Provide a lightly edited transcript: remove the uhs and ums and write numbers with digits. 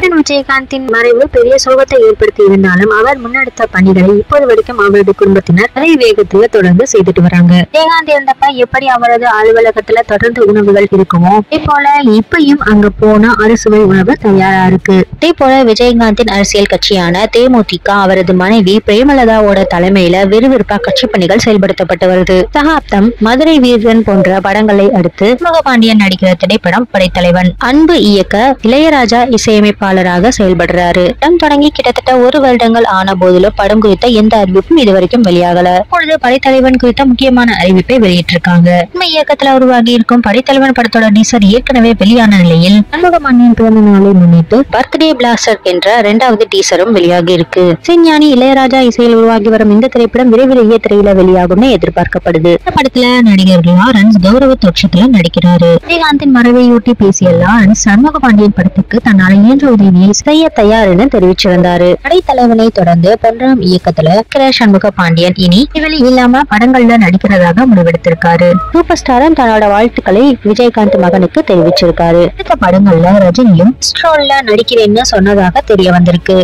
Captain விஜயகாந்தின் மறைவு பெரிய சோகத்தை ஏற்படுத்தி இருந்தாலும் அவர் முன்னெடுத்த பணிகளை இப்போது வரைக்கும் அவரது குடும்பத்தினர் அதே வேகத்துல தொடர்ந்து செய்துட்டு வராங்க. விஜயகாந்த் இருந்தப்ப எப்படி அவரது அலுவலகத்துல தொடர்ந்து உணவுகள் இருக்குமோ அதே போல இப்பயும் அங்க போன அறுசுவை உணவு தயாரா இருக்கு. அதே போல விஜயகாந்தின் அரசியல் கட்சியான தேமுதிக அவரது மனைவி பிரேமலதாவோட தலைமையில விறுவிறுப்பா கட்சி பணிகள் செயல்படுத்தப்பட்டு வருது. சகாப்தம், மதுரை வீரன் போன்ற படங்களை அடுத்து சண்முகபாண்டியன் நடிக்கிற திரைப்படம் படைத்தலைவன். அன்பு இயக்க இளையராஜா இசையமைப்பாளராக செயல்படுறாரு. படம் தொடங்கி கிட்டத்தட்ட 1 வருடங்கள் ஆன போதிலும் படம் குறித்த எந்த அறிவிப்பும் இதுவரைக்கும் வெளியாகல. இப்பொழுது படைத்தலைவன் குறித்த முக்கியமான அறிவிப்பை வெளியிட்டிருக்காங்க. உண்மை இயக்கத்துல உருவாகி இருக்கும் படைத்தலைவன் படத்தோட டீசர் ஏற்கனவே வெளியான நிலையில் சண்முகபாண்டியன் பிறந்த நாளை முன்னிட்டு பர்த்டே பிளாஸ்டர் என்ற 2வது டீசரும் வெளியாகி இருக்கு. இசைஞானி இளையராஜா இசையில் உருவாகி வரும் இந்த திரைப்படம் விரைவிலேயே திரையில வெளியாகும்னு எதிர்பார்க்கப்படுது. இந்த படத்துல நடிகர் லாரன்ஸ் கௌரவ தோற்றத்துல நடிக்கிறாரு. விஜயகாந்தின் மறைவையொட்டி பேசிய லாரன்ஸ் சண்முகபாண்டியன் படத்துக்கு தன்னால் இயன்ற உதவியை செய்ய தயார் என தெரிவிச்சிருந்தாரு. படைத்தலைவனை தொடர்ந்து பொன்ராம் இயக்கத்துல சண்முகபாண்டியன் இனி இடைவெளி இல்லாம படங்கள்ல நடிக்கிறதாக முடிவெடுத்திருக்காரு. சூப்பர் ஸ்டாரும் தன்னோட வாழ்த்துக்களை விஜயகாந்த் மகனுக்கு தெரிவிச்சிருக்காரு. இந்த படங்கள்ல ரஜினியும் ஸ்ட்ரோல்ல நடிக்கிறேன்னு சொன்னதாக தெரிய வந்திருக்கு.